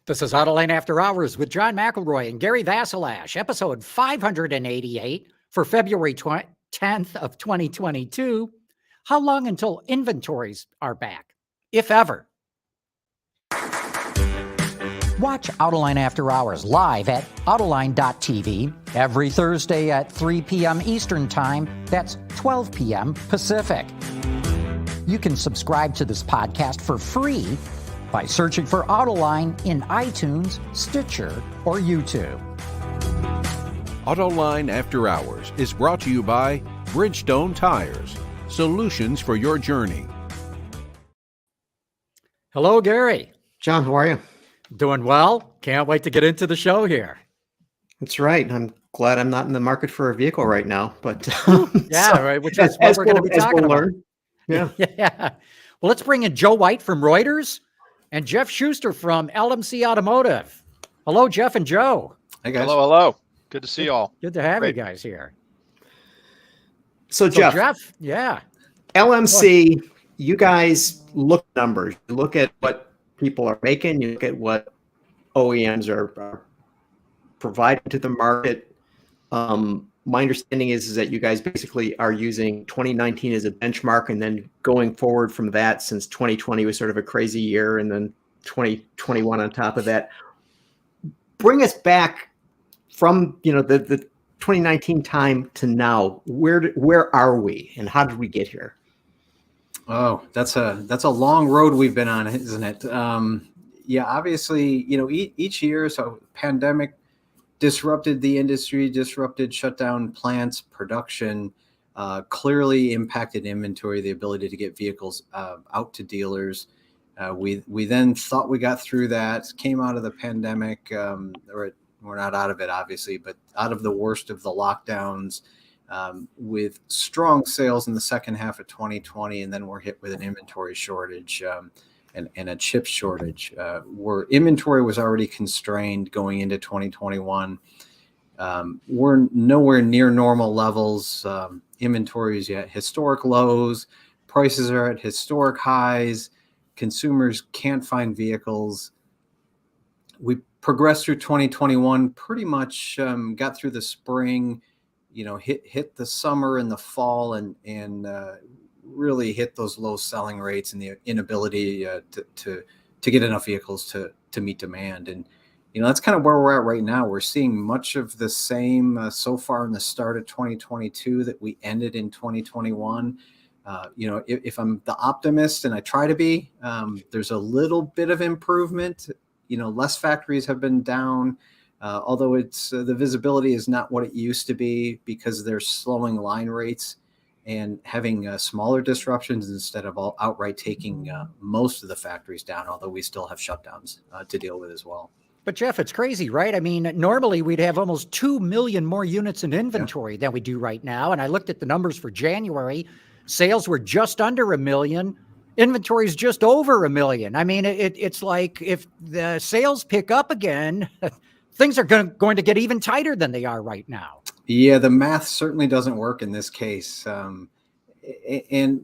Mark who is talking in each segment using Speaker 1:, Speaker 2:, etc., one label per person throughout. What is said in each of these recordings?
Speaker 1: This is Autoline After Hours with John McElroy and Gary Vasilash, episode 588 for February 10th of 2022. How long until inventories are back, if ever? Watch Autoline After Hours live at Autoline.tv every Thursday at 3 p.m. Eastern Time. That's 12 p.m. Pacific. You can subscribe to this podcast for free by searching for Autoline in iTunes, Stitcher, or YouTube.
Speaker 2: Autoline After Hours is brought to you by Bridgestone Tires, solutions for your journey.
Speaker 1: Hello, Gary.
Speaker 3: John, how are you?
Speaker 1: Doing well. Can't wait to get into the show here.
Speaker 3: That's right. I'm glad I'm not in the market for a vehicle right now, but
Speaker 1: yeah,
Speaker 3: so,
Speaker 1: right. Which is what we're going to be talking about.
Speaker 3: Yeah.
Speaker 1: Yeah. Well, let's bring in Joe White from Reuters and Jeff Schuster from LMC Automotive. Hello, Jeff and Joe.
Speaker 4: Hey, guys.
Speaker 5: Hello. Good to see you all.
Speaker 1: Good to have you guys here.
Speaker 3: So Jeff,
Speaker 1: yeah.
Speaker 3: LMC, you guys look at numbers. You look at what people are making. You look at what OEMs are providing to the market. My understanding is that you guys basically are using 2019 as a benchmark, and then going forward from that, since 2020 was sort of a crazy year, and then 2021 on top of that. Bring us back from the 2019 time to now. Where are we, and how did we get here?
Speaker 4: Oh, that's a long road we've been on, isn't it? Yeah, obviously, each year, so pandemic disrupted the industry, shut down plants, production, clearly impacted inventory, the ability to get vehicles out to dealers. We then thought we got through that, came out of the pandemic. We're not out of it, obviously, but out of the worst of the lockdowns, with strong sales in the second half of 2020, and then we're hit with an inventory shortage and a chip shortage, where inventory was already constrained going into 2021. We're nowhere near normal levels. Inventories at historic lows, prices are at historic highs, consumers can't find vehicles. We progressed through 2021, pretty much got through the spring, hit the summer and the fall, and really hit those low selling rates and the inability to get enough vehicles to meet demand. And that's kind of where we're at right now. We're seeing much of the same so far in the start of 2022 that we ended in 2021. If I'm the optimist, and I try to be, there's a little bit of improvement. Less factories have been down, although it's the visibility is not what it used to be, because they're slowing line rates and having smaller disruptions instead of outright taking most of the factories down, although we still have shutdowns to deal with as well.
Speaker 1: But Jeff, it's crazy, right? I mean, normally we'd have almost 2 million more units in inventory than we do right now. And I looked at the numbers for January. Sales were just under 1 million. Inventory is just over 1 million. I mean, it's like if the sales pick up again, things are going to get even tighter than they are right now.
Speaker 4: Yeah, the math certainly doesn't work in this case. And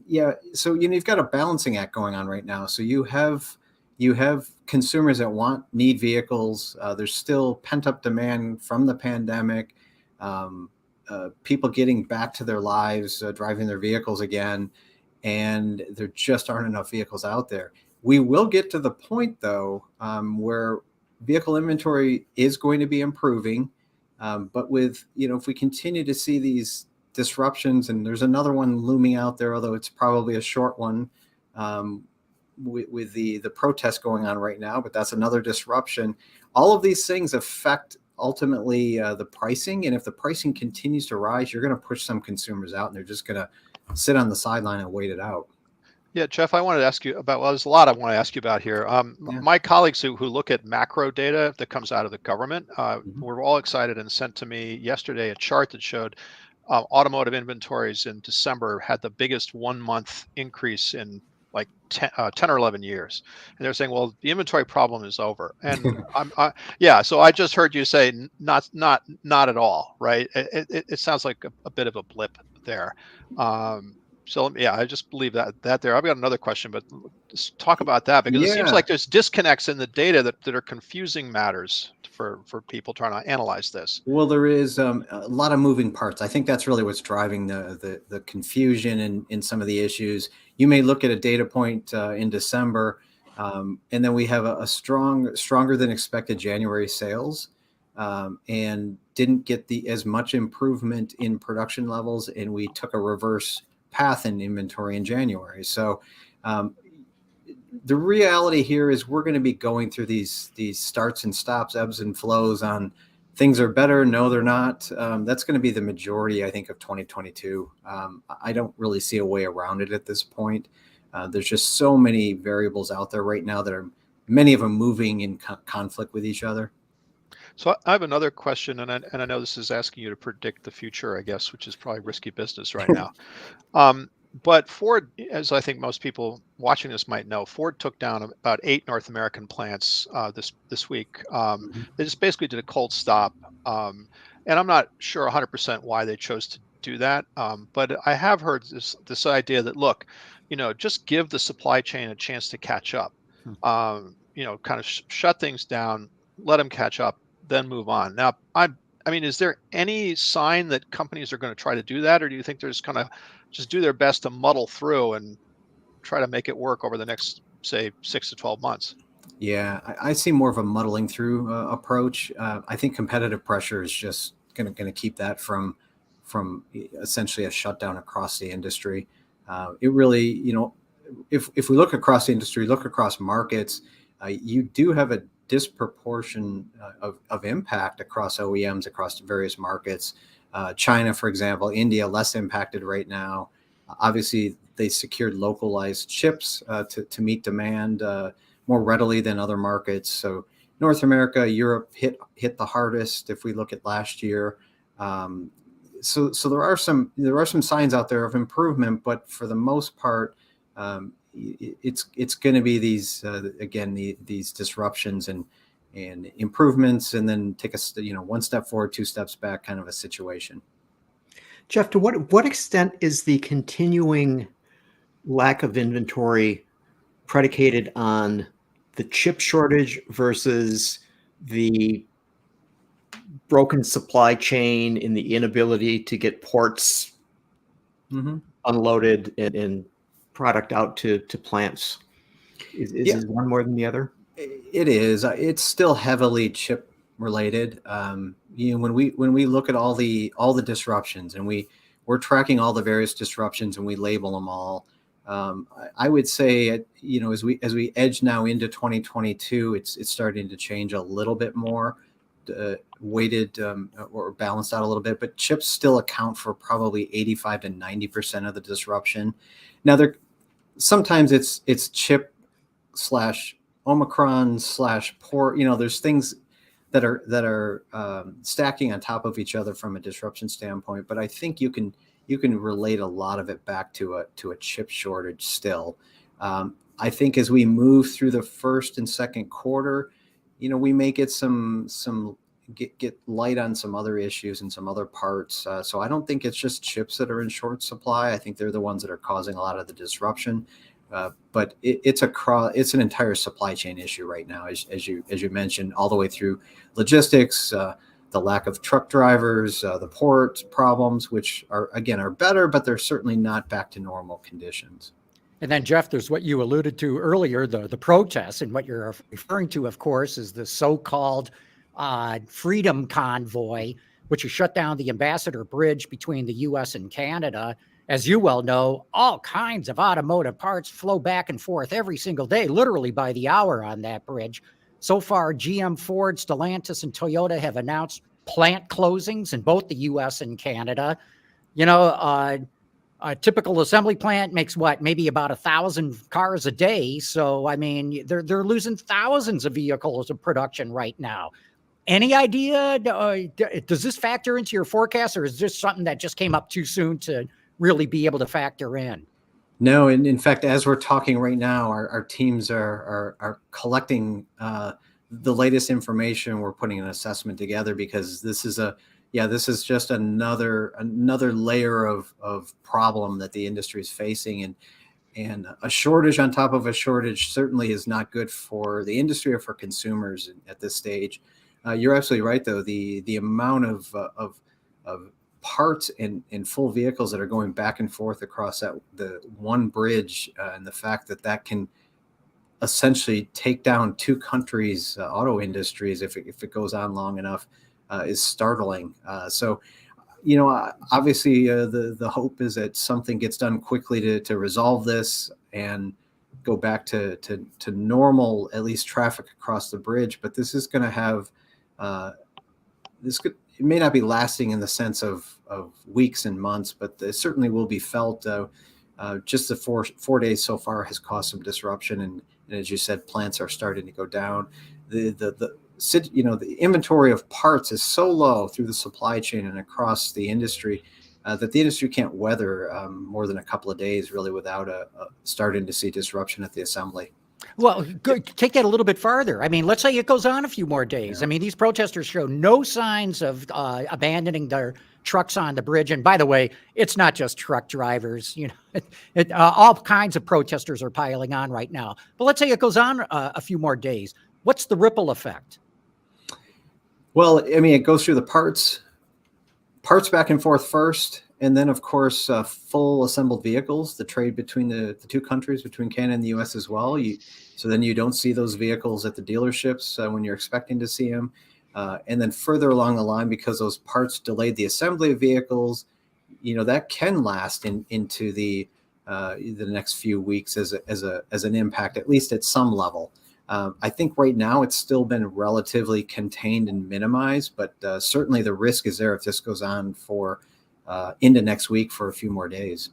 Speaker 4: yeah, so you've got a balancing act going on right now. So you have consumers that need vehicles. There's still pent-up demand from the pandemic. People getting back to their lives, driving their vehicles again, and there just aren't enough vehicles out there. We will get to the point, though, where vehicle inventory is going to be improving. But with, if we continue to see these disruptions, and there's another one looming out there, although it's probably a short one, with the protest going on right now, but that's another disruption. All of these things affect ultimately the pricing. And if the pricing continues to rise, you're going to push some consumers out, and they're just going to sit on the sideline and wait it out.
Speaker 5: Yeah, Jeff, I wanted to ask you about, there's a lot I want to ask you about here. My colleagues who look at macro data that comes out of the government were all excited and sent to me yesterday a chart that showed automotive inventories in December had the biggest 1 month increase in like 10 or 11 years. And they're saying, well, the inventory problem is over. And so I just heard you say not at all, right? It sounds like a bit of a blip there. So yeah, I just believe that there. I've got another question, but just talk about that because it seems
Speaker 4: Yeah.
Speaker 5: like there's disconnects in the data that are confusing matters for people trying to analyze this.
Speaker 4: Well, there is a lot of moving parts. I think that's really what's driving the confusion in some of the issues. You may look at a data point in December, and then we have a stronger than expected January sales, and didn't get as much improvement in production levels, and we took a reverse path in inventory in January. So the reality here is we're going to be going through these starts and stops, ebbs and flows on things are better. No, they're not. That's going to be the majority, I think, of 2022. I don't really see a way around it at this point. There's just so many variables out there right now that are many of them moving in conflict with each other.
Speaker 5: So I have another question, and I know this is asking you to predict the future, I guess, which is probably risky business right now. But Ford, as I think most people watching this might know, Ford took down about 8 North American plants this week. They just basically did a cold stop, and I'm not sure 100% why they chose to do that. But I have heard this idea that look, just give the supply chain a chance to catch up. Kind of shut things down, let them catch up, then move on. Now, I mean, is there any sign that companies are going to try to do that, or do you think they're just kind of just do their best to muddle through and try to make it work over the next, say, 6 to 12 months?
Speaker 4: Yeah, I see more of a muddling through approach. I think competitive pressure is just going to keep that from essentially a shutdown across the industry. It really, if we look across the industry, look across markets, you do have a disproportion of impact across OEMs, across various markets. China, for example, India, less impacted right now. Obviously, they secured localized chips to meet demand more readily than other markets. So North America, Europe hit the hardest if we look at last year. So there are some signs out there of improvement, but for the most part, it's going to be these these disruptions and improvements, and then take one step forward, 2 steps back kind of a situation.
Speaker 3: Jeff, to what extent is the continuing lack of inventory predicated on the chip shortage versus the broken supply chain and the inability to get ports unloaded and product out to plants? Is one more than the other?
Speaker 4: It is. It's still heavily chip related. When we look at all the disruptions, and we're tracking all the various disruptions, and we label them all. I would say, as we edge now into 2022, it's starting to change a little bit more, weighted or balanced out a little bit. But chips still account for probably 85 to 90% of the disruption. Now, sometimes it's chip / Omicron / port. There's things that are stacking on top of each other from a disruption standpoint. But I think you can relate a lot of it back to a chip shortage still. I think as we move through the first and second quarter, we may get get light on some other issues and some other parts. So I don't think it's just chips that are in short supply. I think they're the ones that are causing a lot of the disruption. But it's an entire supply chain issue right now, as you mentioned, all the way through logistics, the lack of truck drivers, the port problems, which are better, but they're certainly not back to normal conditions.
Speaker 1: And then, Jeff, there's what you alluded to earlier, the protests, and what you're referring to, of course, is the so-called Freedom Convoy, which has shut down the Ambassador Bridge between the U.S. and Canada. As you well know, all kinds of automotive parts flow back and forth every single day, literally by the hour on that bridge. So far, GM, Ford, Stellantis, and Toyota have announced plant closings in both the U.S. and Canada. A typical assembly plant makes maybe about 1,000 cars a day. So, I mean, they're losing thousands of vehicles of production right now. Any idea? Does this factor into your forecast, or is this something that just came up too soon to really be able to factor in?
Speaker 4: No, and in fact, as we're talking right now, our teams are collecting the latest information. We're putting an assessment together because this is yeah, this is just another layer of problem that the industry is facing, and a shortage on top of a shortage certainly is not good for the industry or for consumers at this stage. You're absolutely right, though. The amount of parts and full vehicles that are going back and forth across the one bridge, and the fact that can essentially take down two countries' auto industries if it goes on long enough is startling. So, obviously the hope is that something gets done quickly to resolve this and go back to normal, at least traffic across the bridge. But this is going to have it may not be lasting in the sense of weeks and months, but it certainly will be felt. Just the four days so far has caused some disruption, and as you said, plants are starting to go down. The inventory of parts is so low through the supply chain and across the industry that the industry can't weather more than a couple of days really without starting to see disruption at the assembly.
Speaker 1: Well, take that a little bit farther. I mean, let's say it goes on a few more days.
Speaker 4: Yeah.
Speaker 1: I mean, these protesters show no signs of abandoning their trucks on the bridge. And by the way, it's not just truck drivers. All kinds of protesters are piling on right now. But let's say it goes on a few more days. What's the ripple effect?
Speaker 4: Well, I mean, it goes through the parts back and forth first. And then, of course, full assembled vehicles, the trade between the two countries, between Canada and the U.S. as well. So then you don't see those vehicles at the dealerships when you're expecting to see them. And then further along the line, because those parts delayed the assembly of vehicles, that can last into the next few weeks as an impact, at least at some level. I think right now it's still been relatively contained and minimized, but certainly the risk is there if this goes on for into next week for a few more days.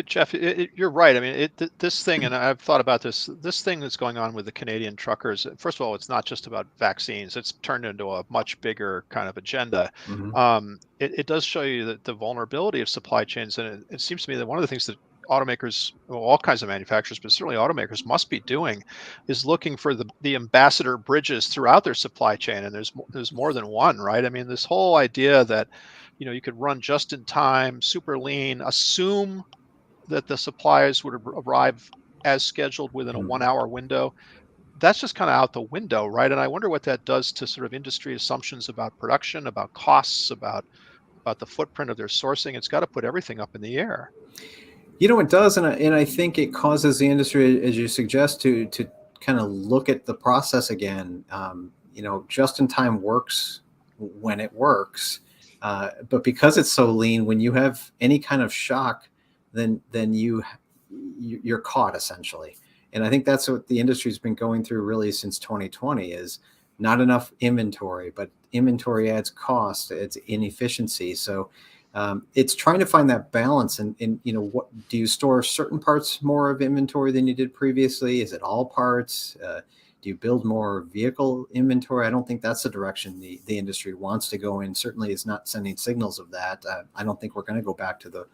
Speaker 5: Jeff, you're right. I mean, this thing, and I've thought about this thing that's going on with the Canadian truckers. First of all, it's not just about vaccines. It's turned into a much bigger kind of agenda.
Speaker 4: Mm-hmm.
Speaker 5: It does show you the vulnerability of supply chains. And it seems to me that one of the things that automakers, well, all kinds of manufacturers, but certainly automakers must be doing is looking for the ambassador bridges throughout their supply chain. And there's more than one, right? I mean, this whole idea that, you could run just in time, super lean, assume that the supplies would arrive as scheduled within a 1 hour window. That's just kind of out the window, right? And I wonder what that does to sort of industry assumptions about production, about costs, about the footprint of their sourcing. It's got to put everything up in the air.
Speaker 4: It does, and I think it causes the industry, as you suggest, to kind of look at the process again. Just in time works when it works, but because it's so lean, when you have any kind of shock, then you're caught essentially. And I think that's what the industry's been going through really since 2020 is not enough inventory, but inventory adds cost, it's inefficiency. So it's trying to find that balance. And what do you store certain parts more of inventory than you did previously? Is it all parts? Do you build more vehicle inventory? I don't think that's the direction the industry wants to go in. Certainly it's not sending signals of that. I don't think we're going to go back to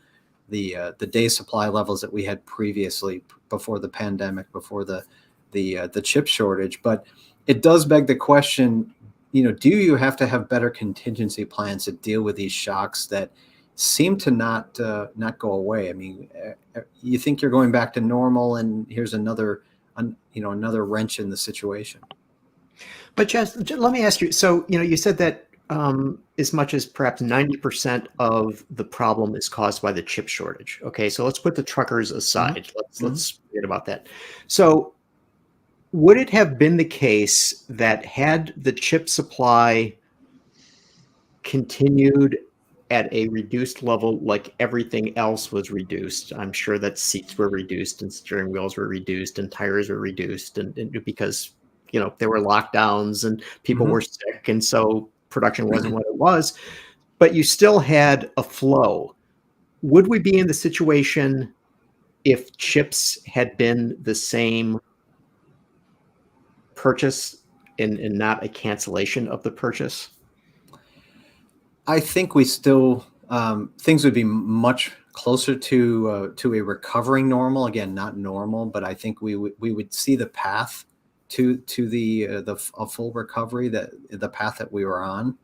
Speaker 4: the day supply levels that we had previously before the pandemic, before the chip shortage. But it does beg the question, do you have to have better contingency plans to deal with these shocks that seem to not go away? I mean, you think you're going back to normal, and here's another wrench in the situation.
Speaker 3: But Jess, let me ask you. So, you said that as much as perhaps 90% of the problem is caused by the chip shortage. Okay, so let's put the truckers aside.
Speaker 4: Mm-hmm.
Speaker 3: Let's forget about that. So, would it have been the case that had the chip supply continued at a reduced level, like everything else was reduced? I'm sure that seats were reduced and steering wheels were reduced and tires were reduced, and because there were lockdowns and people
Speaker 4: Mm-hmm.
Speaker 3: were sick, and so production wasn't what it was, but you still had a flow. Would we be in the situation if chips had been the same purchase and not a cancellation of the purchase?
Speaker 4: I think we still things would be much closer to a recovering normal. Again, not normal, but I think we would see the path to a full recovery, that the path that we were on.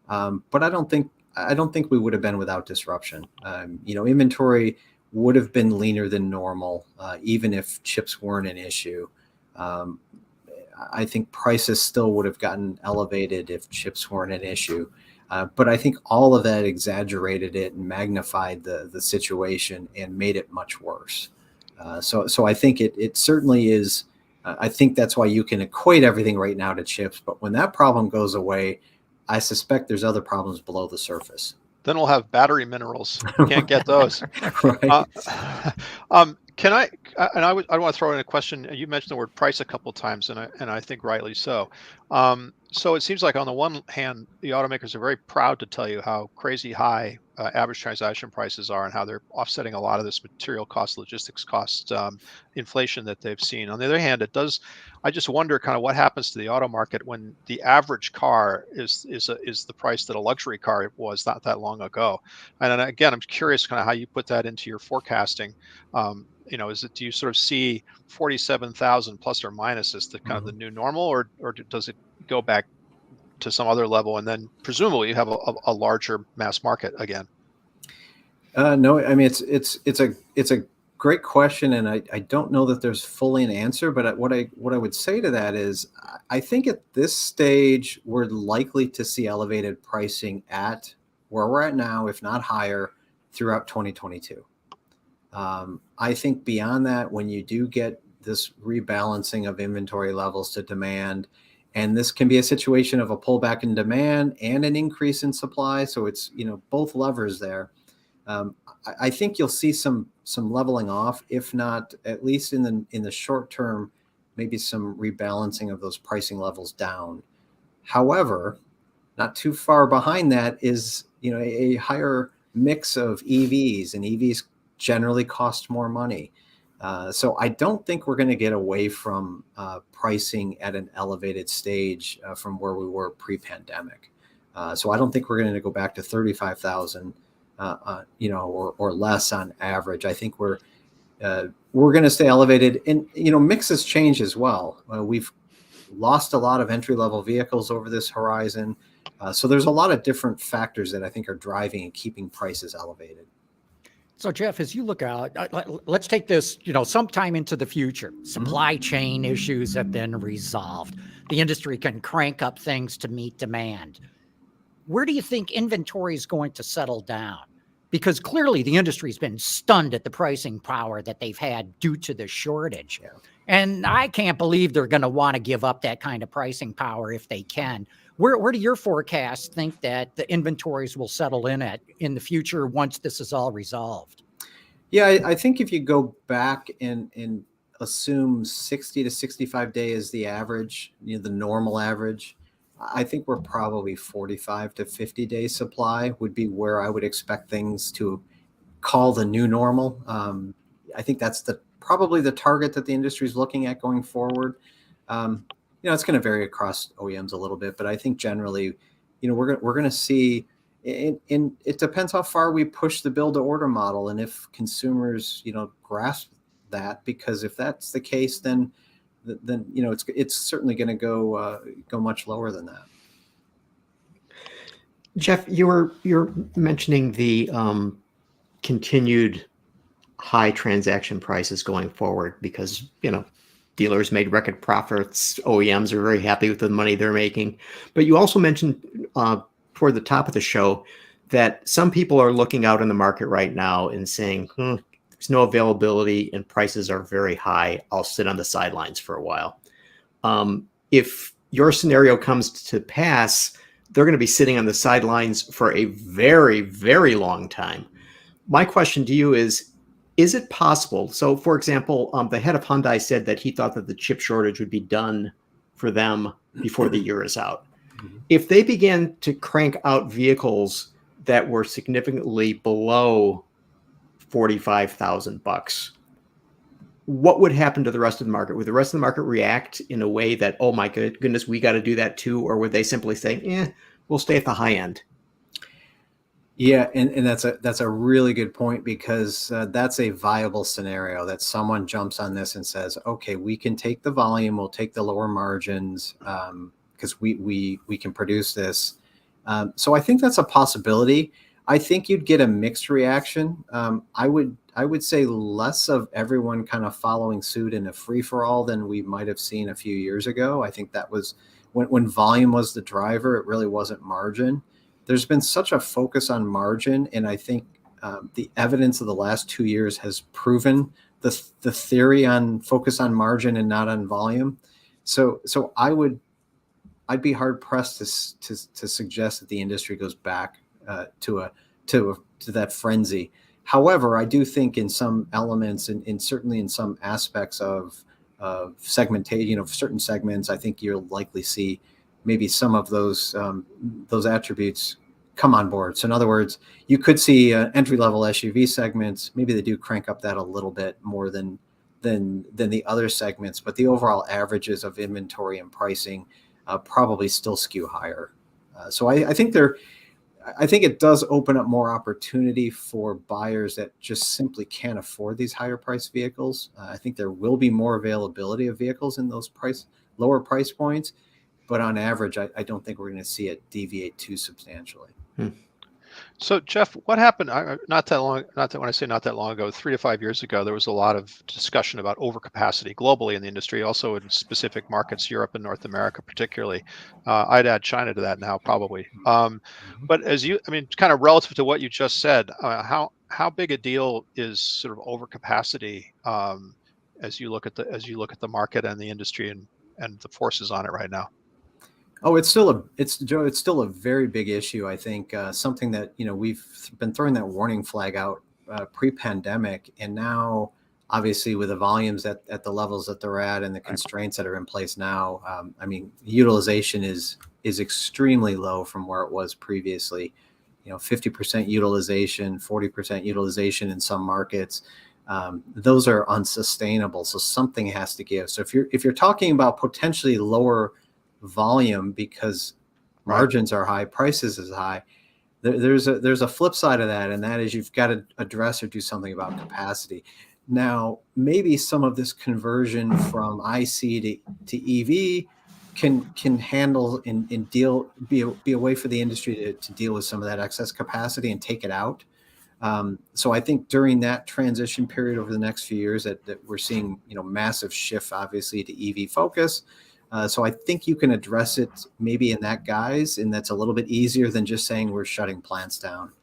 Speaker 4: But I don't think we would have been without disruption. Inventory would have been leaner than normal, even if chips weren't an issue. I think prices still would have gotten elevated if chips weren't an issue. But I think all of that exaggerated it and magnified the situation and made it much worse. So I think it certainly is. I think that's why you can equate everything right now to chips. But when that problem goes away, I suspect there's other problems below the surface.
Speaker 5: Then we'll have battery minerals. Can't get those.
Speaker 4: Right.
Speaker 5: Can I? And I want to throw in a question. You mentioned the word price a couple of times, and I think rightly so. So it seems like on the one hand, the automakers are very proud to tell you how crazy high average transaction prices are and how they're offsetting a lot of this material cost, logistics cost, inflation that they've seen. On the other hand, I just wonder kind of what happens to the auto market when the average car is the price that a luxury car was not that long ago. And then again, I'm curious kind of how you put that into your forecasting. Do you sort of see 47,000 plus or minus as the kind of the new normal, or does it go back to some other level and then presumably you have a larger mass market again?
Speaker 4: No, I mean it's a great question, and I don't know that there's fully an answer. But what I would say to that is I think at this stage we're likely to see elevated pricing at where we're at now, if not higher, throughout 2022. I think beyond that, when you do get this rebalancing of inventory levels to demand, and this can be a situation of a pullback in demand and an increase in supply, so it's both levers there. I think you'll see some leveling off, if not at least in the short term, maybe some rebalancing of those pricing levels down. However, not too far behind that is a higher mix of EVs, and EVs generally cost more money. So I don't think we're going to get away from pricing at an elevated stage from where we were pre-pandemic. So I don't think we're going to go back to 35,000, or less on average. I think we're going to stay elevated, and mixes change as well. We've lost a lot of entry-level vehicles over this horizon, so there's a lot of different factors that I think are driving and keeping prices elevated.
Speaker 1: So Jeff, as you look out, let's take this, sometime into the future. Supply chain issues have been resolved. The industry can crank up things to meet demand. Where do you think inventory is going to settle down? Because clearly the industry's been stunned at the pricing power that they've had due to the shortage.
Speaker 4: Yeah.
Speaker 1: And I can't believe they're going to want to give up that kind of pricing power if they can. Where do your forecasts think that the inventories will settle in the future once this is all resolved?
Speaker 4: Yeah, I think if you go back and assume 60 to 65 days the average, the normal average, I think we're probably 45 to 50 day supply would be where I would expect things to call the new normal. I think that's probably the target that the industry is looking at going forward. It's going to vary across OEMs a little bit, but I think generally, we're going to see, and it depends how far we push the build to order model, and if consumers, grasp that, because if that's the case, then it's certainly going to go much lower than that.
Speaker 3: Jeff, you're mentioning the continued high transaction prices going forward because dealers made record profits. OEMs are very happy with the money they're making. But you also mentioned toward the top of the show that some people are looking out in the market right now and saying, there's no availability and prices are very high. I'll sit on the sidelines for a while. If your scenario comes to pass, they're going to be sitting on the sidelines for a very, very long time. My question to you is it possible? So, for example, the head of Hyundai said that he thought that the chip shortage would be done for them before the year is out. If they began to crank out vehicles that were significantly below $45,000, what would happen to the rest of the market? Would the rest of the market react in a way that, oh my goodness, we got to do that too? Or would they simply say, we'll stay at the high end?
Speaker 4: Yeah, and that's a really good point, because that's a viable scenario that someone jumps on this and says, okay, we can take the volume, we'll take the lower margins because we can produce this, So I think that's a possibility. I think you'd get a mixed reaction. I would say less of everyone kind of following suit in a free-for-all than we might have seen a few years ago. I think that was when volume was the driver, it really wasn't margin. There's been such a focus on margin, and I think the evidence of the last 2 years has proven the theory on focus on margin and not on volume. So I'd be hard pressed to suggest that the industry goes back to that frenzy. However, I do think in some elements and certainly in some aspects of segmentation, certain segments, I think you'll likely see maybe some of those attributes come on board. So in other words, you could see entry-level SUV segments, maybe they do crank up that a little bit more than the other segments, but the overall averages of inventory and pricing probably still skew higher. So I think it does open up more opportunity for buyers that just simply can't afford these higher price vehicles. I think there will be more availability of vehicles in those lower price points, but on average, I don't think we're going to see it deviate too substantially.
Speaker 5: So Jeff, what happened? Not that long ago, 3 to 5 years ago, there was a lot of discussion about overcapacity globally in the industry, also in specific markets, Europe and North America particularly. I'd add China to that now, probably. But kind of relative to what you just said, how big a deal is sort of overcapacity as you look at the market and the industry and the forces on it right now?
Speaker 4: Oh, it's still a very big issue. I think something that we've been throwing that warning flag out pre-pandemic, and now obviously with the volumes at the levels that they're at and the constraints that are in place now, utilization is extremely low from where it was previously. 50% utilization, 40% utilization in some markets. Those are unsustainable. So something has to give. So if you're talking about potentially lower volume because margins are high, prices is high, there's a flip side of that, and that is you've got to address or do something about capacity. Now, maybe some of this conversion from IC to EV can handle and be a way for the industry to deal with some of that excess capacity and take it out. So I think during that transition period over the next few years that we're seeing massive shift obviously to EV focus. So I think you can address it maybe in that guise, and that's a little bit easier than just saying we're shutting plants down.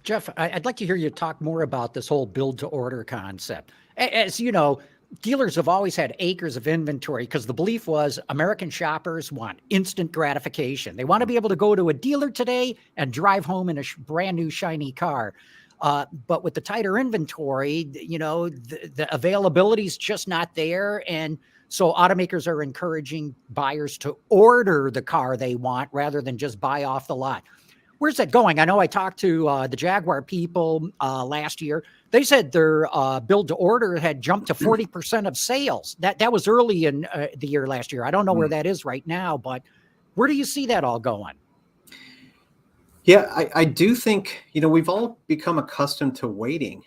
Speaker 1: Jeff, I'd like to hear you talk more about this whole build to order concept. As you know, dealers have always had acres of inventory because the belief was American shoppers want instant gratification. They want to be able to go to a dealer today and drive home in a brand new shiny car. But with the tighter inventory, the availability is just not there. And so automakers are encouraging buyers to order the car they want rather than just buy off the lot. Where's that going? I know I talked to the Jaguar people last year. They said their build to order had jumped to 40% of sales. That was early in the year last year. I don't know where that is right now, but where do you see that all going?
Speaker 4: Yeah, I do think, we've all become accustomed to waiting.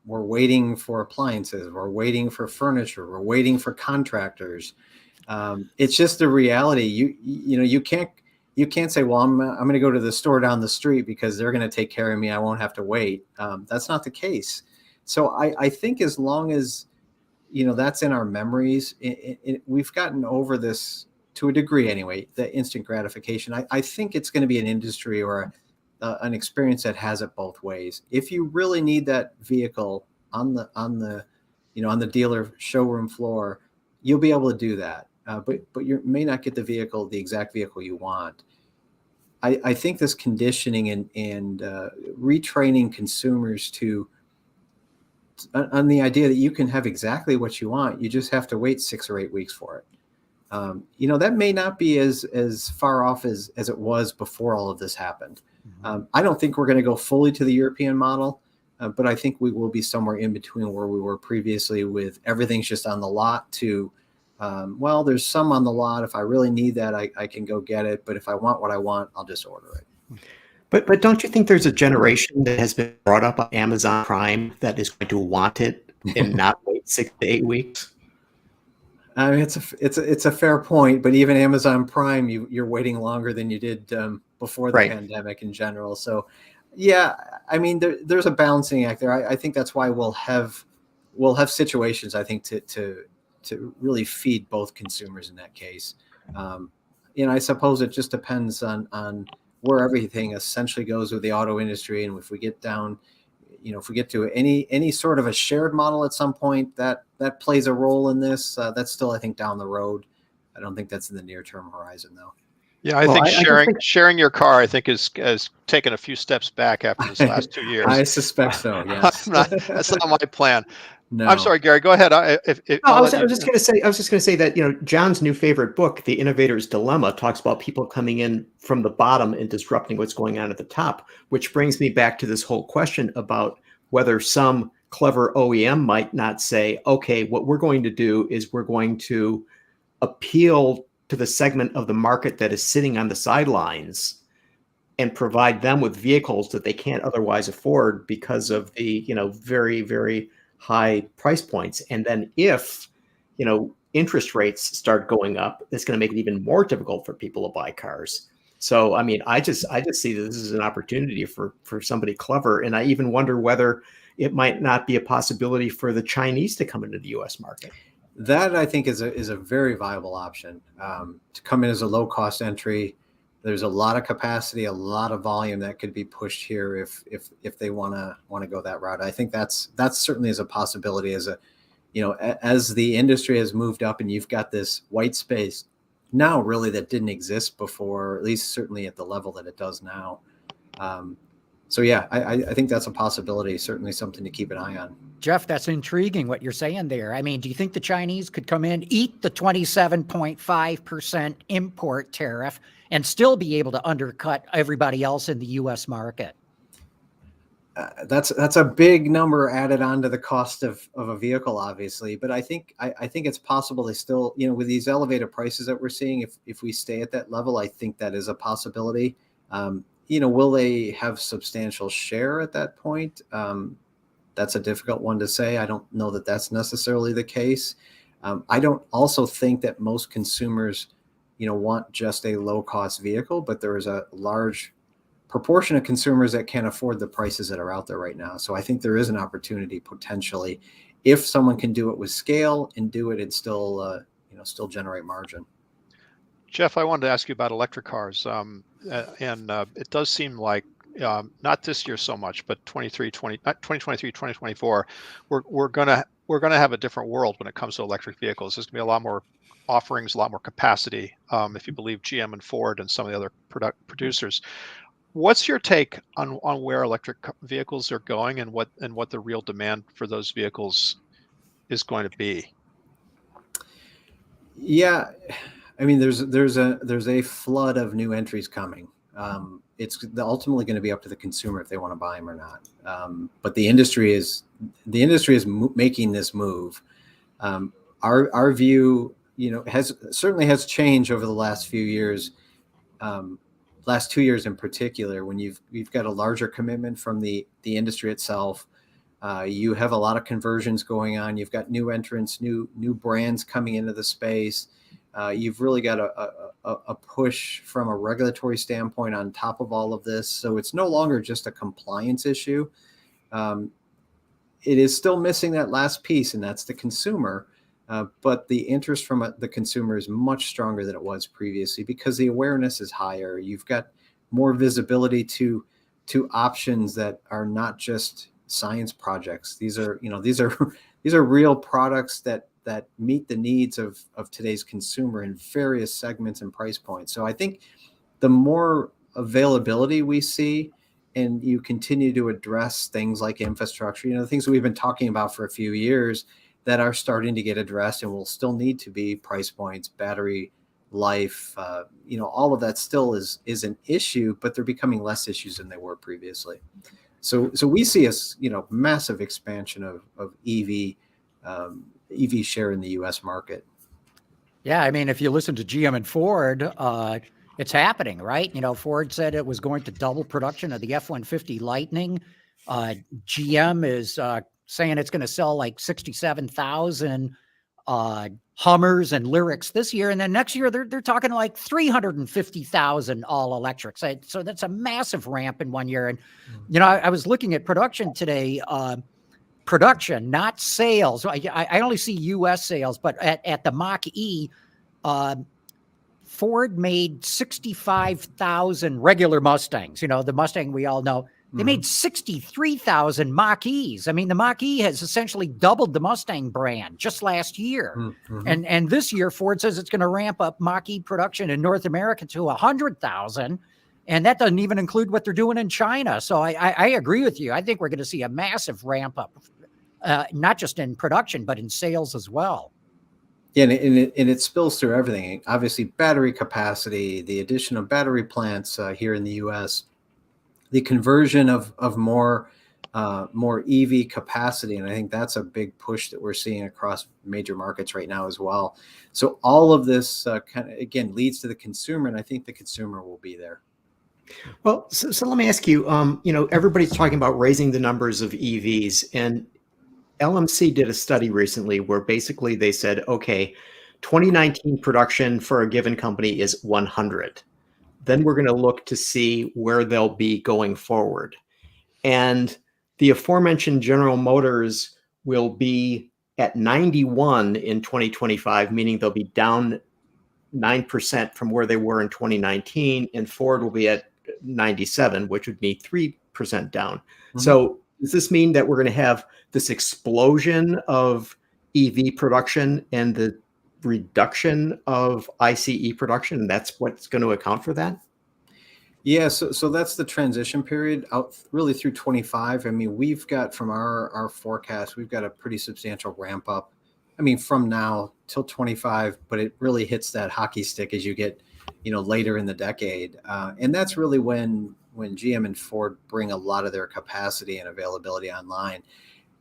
Speaker 4: We're waiting for appliances. We're waiting for furniture. We're waiting for contractors. It's just the reality. You can't say, well, I'm going to go to the store down the street because they're going to take care of me. I won't have to wait. That's not the case. So I think as long as, that's in our memories, we've gotten over this to a degree anyway, the instant gratification. I think it's going to be an industry or an experience that has it both ways. If you really need that vehicle on the dealer showroom floor, you'll be able to do that. But you may not get the exact vehicle you want. I think this conditioning and retraining consumers on the idea that you can have exactly what you want, you just have to wait 6 or 8 weeks for it. That may not be as far off as it was before all of this happened. I don't think we're going to go fully to the European model, but I think we will be somewhere in between where we were previously with everything's just on the lot to, there's some on the lot. If I really need that, I can go get it. But if I want what I want, I'll just order it.
Speaker 3: But don't you think there's a generation that has been brought up on Amazon Prime that is going to want it and not wait 6 to 8 weeks?
Speaker 4: I mean, it's a fair point, but even Amazon Prime, you're waiting longer than you did before the
Speaker 3: Right.
Speaker 4: pandemic in general. So, yeah, I mean, there's a balancing act there. I think that's why we'll have situations, I think, to really feed both consumers in that case. I suppose it just depends on where everything essentially goes with the auto industry, and if we get down, if we get to any sort of a shared model at some point, that plays a role in this. That's still, I think, down the road. I don't think that's in the near term horizon, though.
Speaker 5: Yeah, I
Speaker 3: Well,
Speaker 5: think
Speaker 3: I just think
Speaker 5: sharing your car, I think, has taken a few steps back after this last 2 years.
Speaker 4: I suspect so. Yes.
Speaker 5: That's not my plan.
Speaker 4: No.
Speaker 5: I'm sorry, Gary. Go ahead.
Speaker 3: I was just going to say that, John's new favorite book, The Innovator's Dilemma, talks about people coming in from the bottom and disrupting what's going on at the top, which brings me back to this whole question about whether some clever OEM might not say, okay, what we're going to do is we're going to appeal to the segment of the market that is sitting on the sidelines and provide them with vehicles that they can't otherwise afford because of the, very, very high price points. And then if, interest rates start going up, it's going to make it even more difficult for people to buy cars. So, I mean, I just see that this is an opportunity for somebody clever. And I even wonder whether it might not be a possibility for the Chinese to come into the U.S. market.
Speaker 4: That, I think, is a very viable option to come in as a low cost entry. There's a lot of capacity, a lot of volume that could be pushed here if they want to go that route. I think that's certainly is a possibility as the industry has moved up and you've got this white space now really that didn't exist before, at least certainly at the level that it does now. So yeah, I think that's a possibility, certainly something to keep an eye on.
Speaker 1: Jeff, that's intriguing what you're saying there. I mean, do you think the Chinese could come in, eat the 27.5% import tariff, and still be able to undercut everybody else in the U.S. market?
Speaker 4: That's a big number added on to the cost of a vehicle, obviously. But I think it's possible they still, with these elevated prices that we're seeing, if we stay at that level, I think that is a possibility. Will they have substantial share at that point? That's a difficult one to say. I don't know that that's necessarily the case. I don't also think that most consumers, want just a low cost vehicle, but there is a large proportion of consumers that can't afford the prices that are out there right now. So I think there is an opportunity potentially if someone can do it with scale and do it and still generate margin.
Speaker 5: Jeff, I wanted to ask you about electric cars. It does seem like not this year so much, but 2023, 2024, we're gonna have a different world when it comes to electric vehicles. There's gonna be a lot more offerings, a lot more capacity. If you believe GM and Ford and some of the other producers. What's your take on where electric vehicles are going and what the real demand for those vehicles is going to be?
Speaker 4: Yeah, I mean, there's a flood of new entries coming. It's ultimately going to be up to the consumer if they want to buy them or not. But the industry is making this move. Our view, has changed over the last few years. Last 2 years in particular, when you've got a larger commitment from the industry itself. You have a lot of conversions going on. You've got new entrants, new brands coming into the space. You've really got a push from a regulatory standpoint on top of all of this. So it's no longer just a compliance issue. It is still missing that last piece, and that's the consumer. But the interest from the consumer is much stronger than it was previously because the awareness is higher. You've got more visibility to options that are not just science projects. These are real products that meet the needs of today's consumer in various segments and price points. So I think the more availability we see, and you continue to address things like infrastructure, the things that we've been talking about for a few years that are starting to get addressed and will still need to be price points, battery life, all of that still is an issue, but they're becoming less issues than they were previously. So we see a massive expansion of EV share in the U.S. market.
Speaker 1: Yeah, I mean, if you listen to GM and Ford, it's happening, right? Ford said it was going to double production of the F-150 Lightning. GM is saying it's going to sell like 67,000 Hummers and Lyrics this year. And then next year, they're talking like 350,000 all electrics. So that's a massive ramp in 1 year. And, I was looking at production today, production, not sales. I only see US sales, but at the Mach-E, Ford made 65,000 regular Mustangs, the Mustang we all know. They made 63,000 Mach-E's. I mean, the Mach-E has essentially doubled the Mustang brand just last year. And this year, Ford says it's going to ramp up Mach-E production in North America to 100,000. And that doesn't even include what they're doing in China. So I agree with you. I think we're going to see a massive ramp up, not just in production, but in sales as well.
Speaker 4: Yeah, and it spills through everything. Obviously, battery capacity, the addition of battery plants here in the U.S., the conversion of more EV capacity, and I think that's a big push that we're seeing across major markets right now as well. So all of this kind of again leads to the consumer, and I think the consumer will be there.
Speaker 3: Well, so let me ask you. Everybody's talking about raising the numbers of EVs, and LMC did a study recently where basically they said, okay, 2019 production for a given company is 100. Then we're going to look to see where they'll be going forward. And the aforementioned General Motors will be at 91 in 2025, meaning they'll be down 9% from where they were in 2019. And Ford will be at 97, which would be 3% down. So does this mean that we're going to have this explosion of EV production and the reduction of ICE production, and that's what's going to account for that?
Speaker 4: Yeah, so that's the transition period out really through 25. I mean, we've got from our forecast, we've got a pretty substantial ramp up. I mean, from now till 25, but it really hits that hockey stick as you get, later in the decade, and that's really when GM and Ford bring a lot of their capacity and availability online.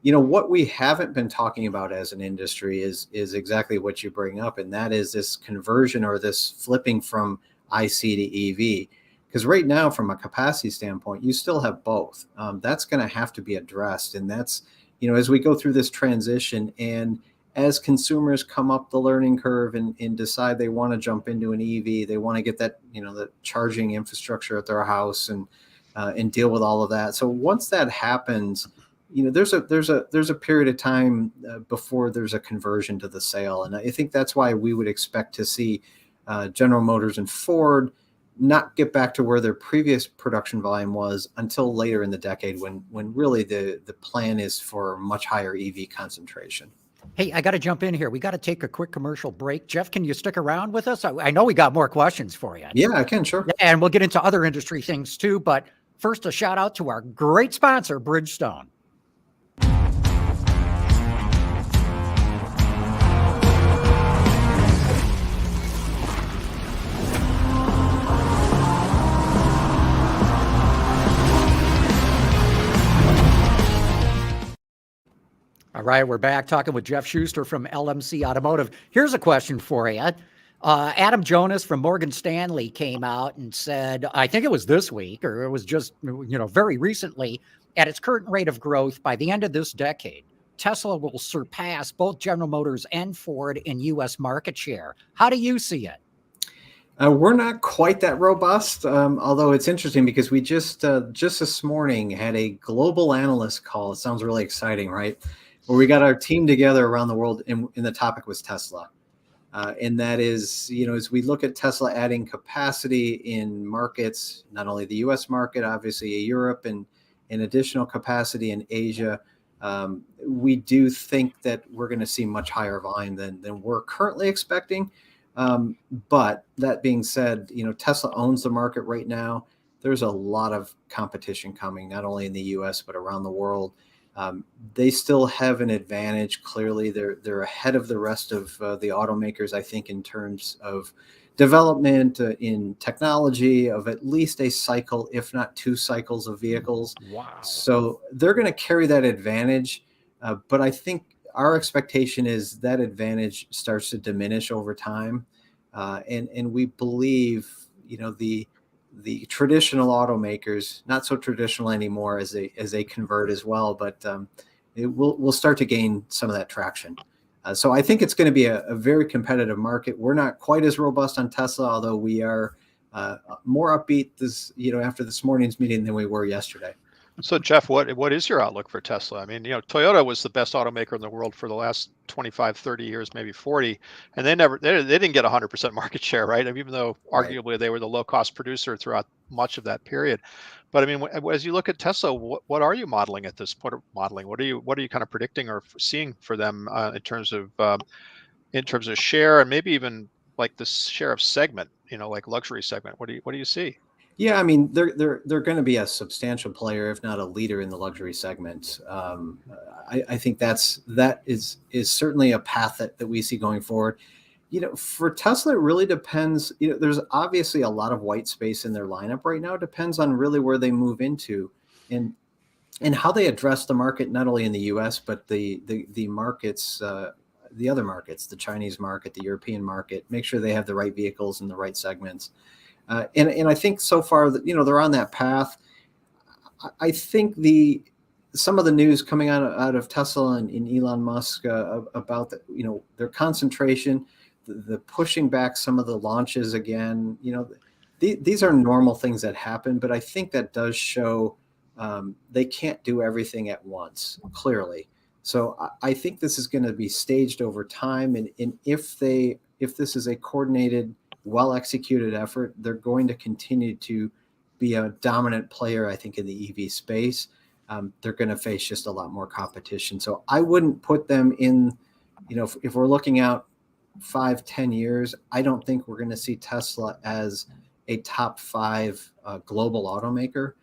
Speaker 4: What we haven't been talking about as an industry is exactly what you bring up, and that is this conversion or this flipping from IC to EV. Because right now, from a capacity standpoint, you still have both. That's going to have to be addressed, and that's as we go through this transition, and as consumers come up the learning curve and decide they want to jump into an EV, they want to get that the charging infrastructure at their house and deal with all of that. So once that happens, there's a period of time before there's a conversion to the sale, and I think that's why we would expect to see General Motors and Ford not get back to where their previous production volume was until later in the decade, when really the plan is for much higher EV concentration.
Speaker 1: Hey, I got to jump in here. We got to take a quick commercial break. Jeff, can you stick around with us? I know we got more questions for you.
Speaker 4: Yeah, I can, sure.
Speaker 1: And we'll get into other industry things too. But first, a shout out to our great sponsor, Bridgestone. All right, we're back talking with Jeff Schuster from LMC Automotive. Here's a question for you. Adam Jonas from Morgan Stanley came out and said, I think it was this week, or it was just, very recently, at its current rate of growth, by the end of this decade, Tesla will surpass both General Motors and Ford in U.S. market share. How do you see it?
Speaker 4: We're not quite that robust, although it's interesting because we just this morning had a global analyst call. It sounds really exciting, right? Where we got our team together around the world, and the topic was Tesla. And that is, as we look at Tesla adding capacity in markets, not only the U.S. market, obviously Europe, and additional capacity in Asia, we do think that we're going to see much higher volume than we're currently expecting. But that being said, Tesla owns the market right now. There's a lot of competition coming, not only in the U.S., but around the world. They still have an advantage. Clearly, they're ahead of the rest of the automakers, I think, in terms of development, in technology, of at least a cycle, if not 2 cycles of vehicles.
Speaker 1: Wow.
Speaker 4: So they're going to carry that advantage. But I think our expectation is that advantage starts to diminish over time. And we believe, the traditional automakers, not so traditional anymore as they convert as well, but we'll start to gain some of that traction. So I think it's going to be a very competitive market. We're not quite as robust on Tesla, although we are more upbeat after this morning's meeting than we were yesterday.
Speaker 5: So Jeff, what is your outlook for Tesla? I mean, Toyota was the best automaker in the world for the last 25, 30 years, maybe 40, and they didn't get 100% market share, right? I mean, even though arguably they were the low cost producer throughout much of that period. But I mean, as you look at Tesla, what are you modeling at this point? What are you kind of predicting or seeing for them in terms of share, and maybe even like the share of segment, like luxury segment? What do you see?
Speaker 4: Yeah, I mean, they're going to be a substantial player, if not a leader in the luxury segment. I think that is certainly a path that we see going forward. For Tesla, it really depends. There's obviously a lot of white space in their lineup right now. It depends on really where they move into and how they address the market, not only in the U.S. but the markets, the other markets, the Chinese market, the European market. Make sure they have the right vehicles in the right segments. And I think so far that they're on that path. I think some of the news coming out of Tesla and Elon Musk about their concentration, the pushing back some of the launches again. These are normal things that happen, but I think that does show they can't do everything at once, clearly. So I think this is going to be staged over time, and if this is a coordinated, well-executed effort, they're going to continue to be a dominant player, I think, in the EV space. They're going to face just a lot more competition. So I wouldn't put them in, if we're looking out 5-10 years, I don't think we're going to see Tesla as a top 5 global automaker,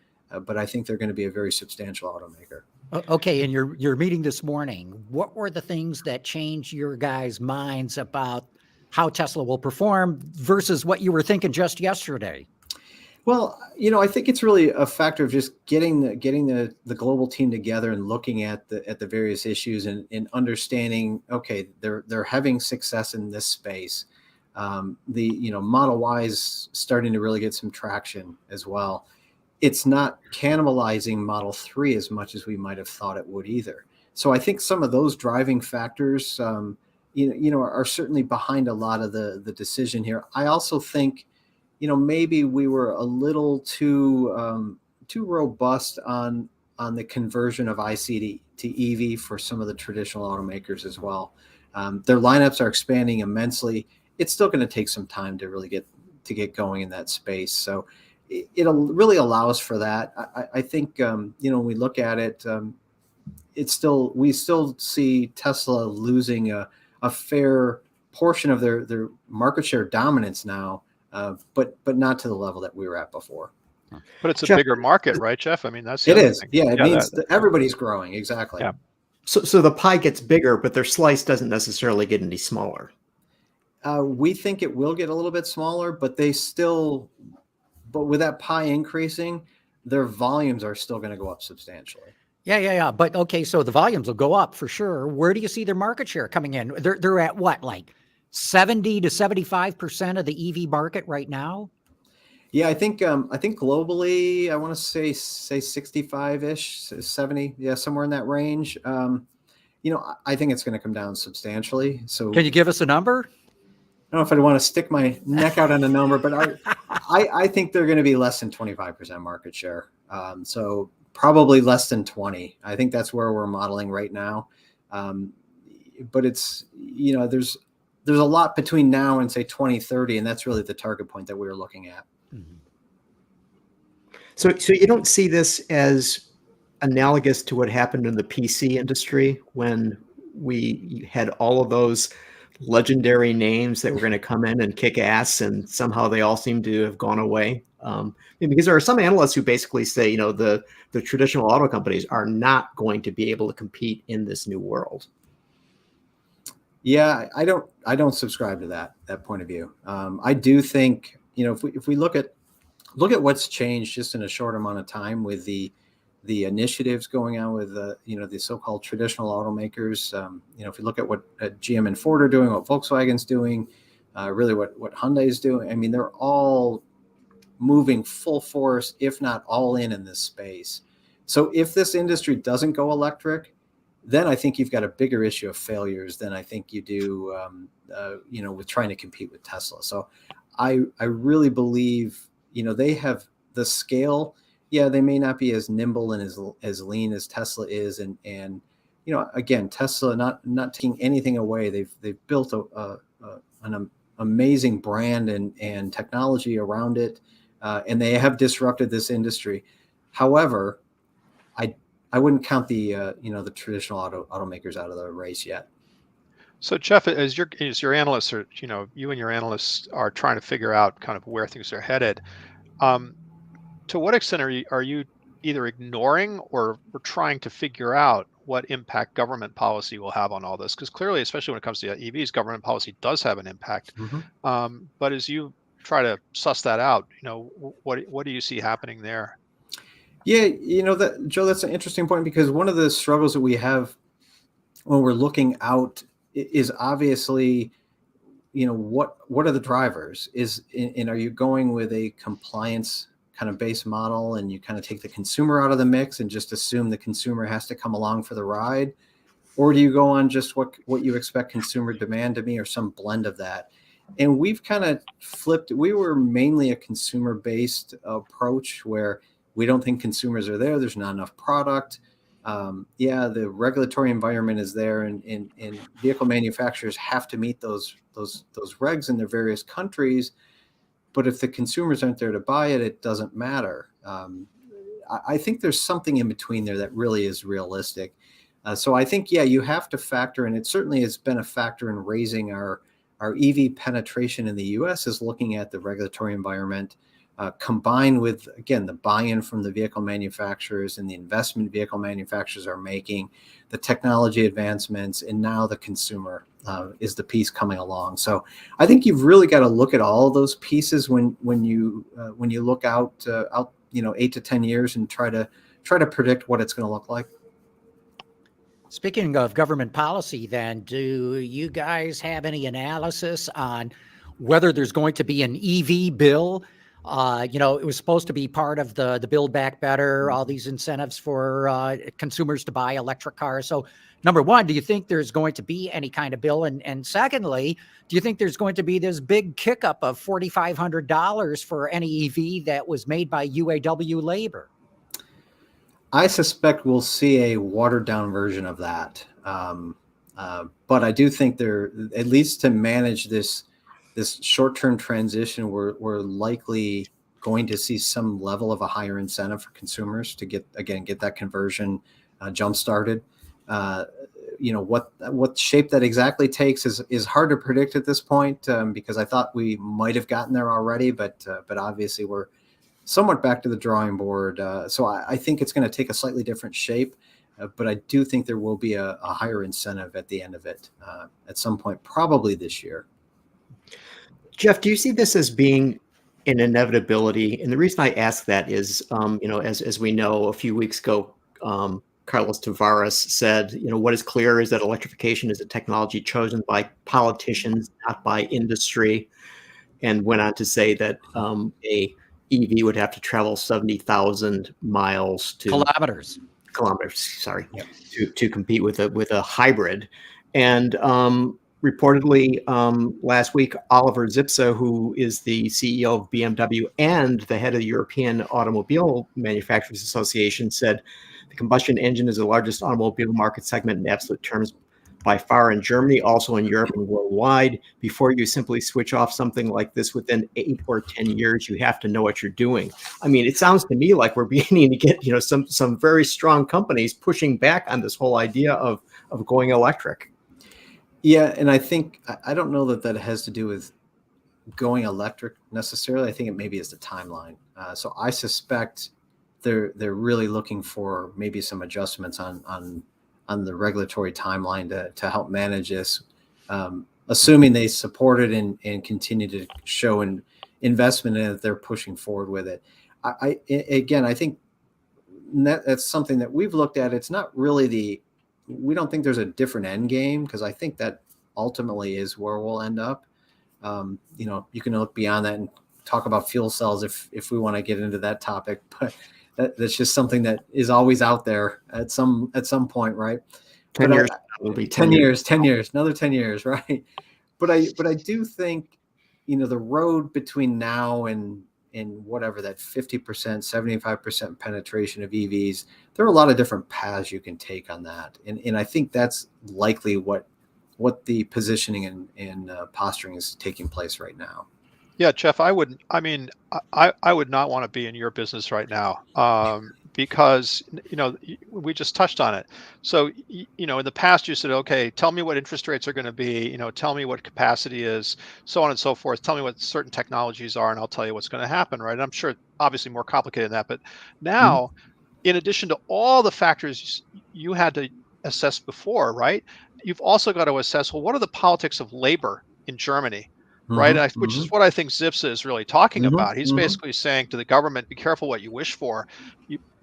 Speaker 4: but I think they're going to be a very substantial automaker.
Speaker 1: Okay, in your meeting this morning, what were the things that changed your guys' minds about how Tesla will perform versus what you were thinking just yesterday?
Speaker 4: Well, I think it's really a factor of just getting the global team together and looking at the various issues and understanding, okay, they're having success in this space. The Model Y is starting to really get some traction as well. It's not cannibalizing Model 3 as much as we might have thought it would either. So I think some of those driving factors, are certainly behind a lot of the decision here. I also think, maybe we were a little too robust on the conversion of IC to EV for some of the traditional automakers as well. Their lineups are expanding immensely. It's still going to take some time to really get going in that space. So it really allows for that. I think when we look at it, we still see Tesla losing a fair portion of their market share dominance now, but not to the level that we were at before.
Speaker 5: But it's a
Speaker 3: Jeff,
Speaker 5: bigger market, right, Jeff? I mean, that's
Speaker 4: it
Speaker 5: the other
Speaker 4: is.
Speaker 5: thing.
Speaker 4: Yeah, it means that everybody's growing. Exactly.
Speaker 5: Yeah.
Speaker 3: So the pie gets bigger, but their slice doesn't necessarily get any smaller.
Speaker 4: We think it will get a little bit smaller, but but with that pie increasing, their volumes are still going to go up substantially.
Speaker 1: Yeah. But okay, so the volumes will go up for sure. Where do you see their market share coming in? They're at what, like 70 to 75% of the EV market right now?
Speaker 4: Yeah, I think globally, I want to say 65-ish, 70, yeah, somewhere in that range. I think it's going to come down substantially. So
Speaker 1: Can you give us a number?
Speaker 4: I don't know if I want to stick my neck out on a number, but I think they're going to be less than 25% market share. So probably less than 20. I think that's where we're modeling right now. But it's, there's a lot between now and say 2030, and that's really the target point that we were looking at.
Speaker 1: Mm-hmm.
Speaker 3: So you don't see this as analogous to what happened in the PC industry when we had all of those legendary names that were going to come in and kick ass, and somehow they all seem to have gone away. Because there are some analysts who basically say, the traditional auto companies are not going to be able to compete in this new world.
Speaker 4: Yeah, I don't subscribe to that point of view. I do think, if we look at what's changed just in a short amount of time with the initiatives going on with the so-called traditional automakers. If you look at what GM and Ford are doing, what Volkswagen's doing, really what Hyundai is doing. I mean, they're all moving full force, if not all in this space. So if this industry doesn't go electric, then I think you've got a bigger issue of failures than I think you do, with trying to compete with Tesla. So I really believe, they have the scale. Yeah, they may not be as nimble and as lean as Tesla is, and again, Tesla not taking anything away. They've built an amazing brand and technology around it, and they have disrupted this industry. However, I wouldn't count the traditional automakers out of the race yet.
Speaker 5: So Jeff, as your analysts are, you and your analysts are trying to figure out kind of where things are headed. To what extent are you either ignoring or trying to figure out what impact government policy will have on all this? Because clearly, especially when it comes to EVs, government policy does have an impact. But as you try to suss that out, what do you see happening there?
Speaker 4: Yeah, Joe, that's an interesting point, because one of the struggles that we have when we're looking out is obviously, what are the drivers? And are you going with a compliance kind of base model, and you kind of take the consumer out of the mix and just assume the consumer has to come along for the ride? Or do you go on just what you expect consumer demand to be, or some blend of that? And we've kind of flipped. We were mainly a consumer-based approach where we don't think consumers are there. There's not enough product. The regulatory environment is there, and vehicle manufacturers have to meet those regs in their various countries. But if the consumers aren't there to buy it, it doesn't matter. I think there's something in between there that really is realistic. So I think, you have to factor, and it certainly has been a factor in raising our EV penetration in the U.S. is looking at the regulatory environment, combined with, again, the buy-in from the vehicle manufacturers and the investment vehicle manufacturers are making, the technology advancements, and now the consumer is the piece coming along. So I think you've really got to look at all of those pieces when you look out 8 to 10 years and try to predict what it's going to look like.
Speaker 1: Speaking of government policy, then, do you guys have any analysis on whether there's going to be an EV bill? It was supposed to be part of the Build Back Better, all these incentives for consumers to buy electric cars. So, number one, do you think there's going to be any kind of bill? And secondly, do you think there's going to be this big kick up of $4,500 for any EV that was made by UAW labor?
Speaker 4: I suspect we'll see a watered down version of that. But I do think at least to manage this short-term transition, we're likely going to see some level of a higher incentive for consumers to get that conversion jump started. What shape that exactly takes is hard to predict at this point, because I thought we might have gotten there already, but obviously we're somewhat back to the drawing board. So I think it's going to take a slightly different shape, but I do think there will be a higher incentive at the end of it at some point, probably this year.
Speaker 3: Jeff, do you see this as being an inevitability? And the reason I ask that is, as we know, a few weeks ago, Carlos Tavares said, what is clear is that electrification is a technology chosen by politicians, not by industry, and went on to say that a EV would have to travel 70,000 miles to
Speaker 1: Kilometers,
Speaker 3: sorry,
Speaker 4: Yep.
Speaker 3: to compete with a hybrid. And reportedly last week, Oliver Zipse, who is the CEO of BMW and the head of the European Automobile Manufacturers Association, said the combustion engine is the largest automobile market segment in absolute terms by far in Germany, also in Europe and worldwide. Before you simply switch off something like this within 8 or 10 years, you have to know what you're doing. I mean, it sounds to me like we're beginning to get, some very strong companies pushing back on this whole idea of going electric.
Speaker 4: Yeah, and I think, I don't know that has to do with going electric necessarily. I think it maybe is the timeline. So I suspect they're really looking for maybe some adjustments on the regulatory timeline to help manage this, assuming they support it and continue to show an investment in it, they're pushing forward with it. I think that's something that we've looked at. It's not really we don't think there's a different end game, because I think that ultimately is where we'll end up. You can look beyond that and talk about fuel cells if we want to get into that topic, but that's just something that is always out there at some point, right?
Speaker 3: 10
Speaker 4: But
Speaker 3: years. It'll be
Speaker 4: 10 years, 10 years, another 10 years, right? But I do think, the road between now and whatever that 50%, 75% penetration of EVs, there are a lot of different paths you can take on that. And I think that's likely what the positioning and posturing is taking place right now.
Speaker 5: Yeah, Jeff, I would not want to be in your business right now, because we just touched on it. So in the past you said, okay, tell me what interest rates are going to be, tell me what capacity is, so on and so forth. Tell me what certain technologies are, and I'll tell you what's going to happen, right? And I'm sure obviously more complicated than that, but now, in addition to all the factors you had to assess before, right? You've also got to assess, well, what are the politics of labor in Germany? Right, which is what I think Zipsa is really talking about. He's basically saying to the government, be careful what you wish for.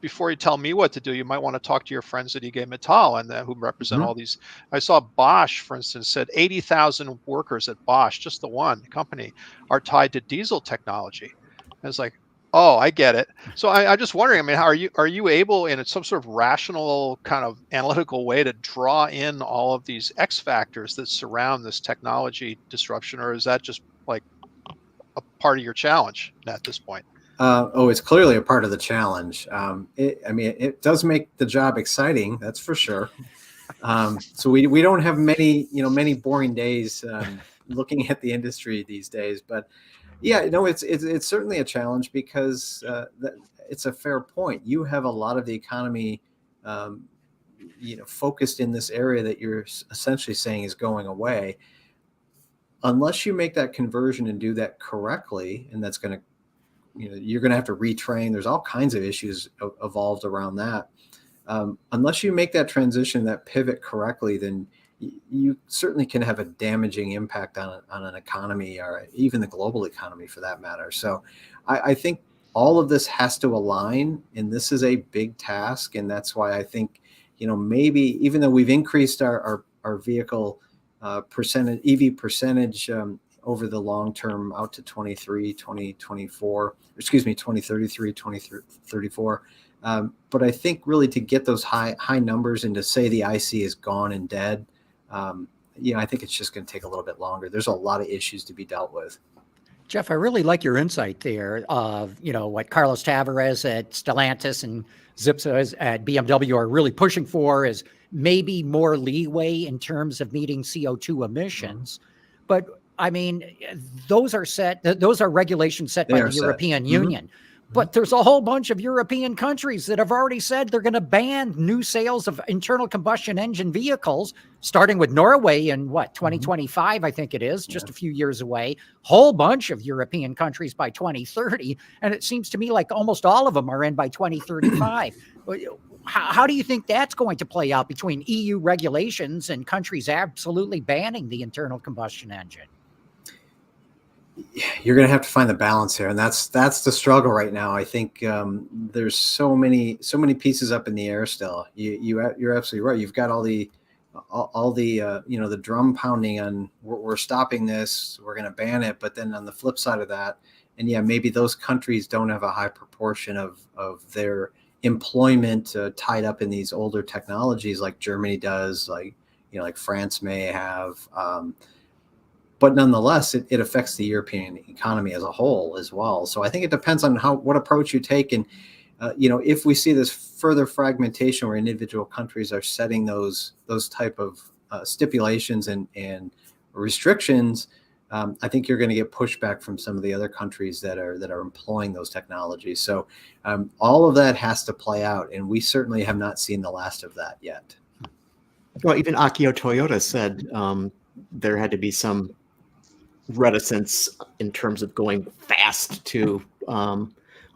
Speaker 5: Before you tell me what to do, you might want to talk to your friends at IG Metall and who represent all these. I saw Bosch, for instance, said 80,000 workers at Bosch, just the one company, are tied to diesel technology. And it's like, oh, I get it. So I'm just wondering, how are you able in some sort of rational kind of analytical way to draw in all of these X factors that surround this technology disruption, or is that just like a part of your challenge at this point?
Speaker 4: It's clearly a part of the challenge. It does make the job exciting, that's for sure. So we don't have many boring days looking at the industry these days, but yeah, it's certainly a challenge because it's a fair point. You have a lot of the economy, focused in this area that you're essentially saying is going away. Unless you make that conversion and do that correctly, and that's going to, you're going to have to retrain. There's all kinds of issues evolved around that. Unless you make that transition, that pivot correctly, then you certainly can have a damaging impact on an economy, or even the global economy for that matter. So I think all of this has to align, and this is a big task. And that's why I think, maybe even though we've increased our vehicle percentage, EV percentage over the long term out to 2033, 2034. But I think really to get those high numbers and to say the IC is gone and dead, I think it's just going to take a little bit longer. There's a lot of issues to be dealt with.
Speaker 1: Jeff, I really like your insight there of, what Carlos Tavares at Stellantis and Zipsa at BMW are really pushing for is maybe more leeway in terms of meeting CO2 emissions. But those are regulations set by the European Union. But there's a whole bunch of European countries that have already said they're going to ban new sales of internal combustion engine vehicles, starting with Norway in 2025, I think it is, just a few years away. Whole bunch of European countries by 2030. And it seems to me like almost all of them are in by 2035. How do you think that's going to play out between EU regulations and countries absolutely banning the internal combustion engine?
Speaker 4: You're going to have to find the balance here, and that's the struggle right now. I think there's so many pieces up in the air still. You're absolutely right. You've got all the the drum pounding on we're stopping this, we're going to ban it, but then on the flip side of that, and maybe those countries don't have a high proportion of their employment tied up in these older technologies like Germany does, like France may have. But nonetheless, it affects the European economy as a whole as well. So I think it depends on what approach you take. And, if we see this further fragmentation where individual countries are setting those type of stipulations and restrictions, I think you're going to get pushback from some of the other countries that are employing those technologies. So all of that has to play out. And we certainly have not seen the last of that yet.
Speaker 3: Well, even Akio Toyota said there had to be some reticence in terms of going fast to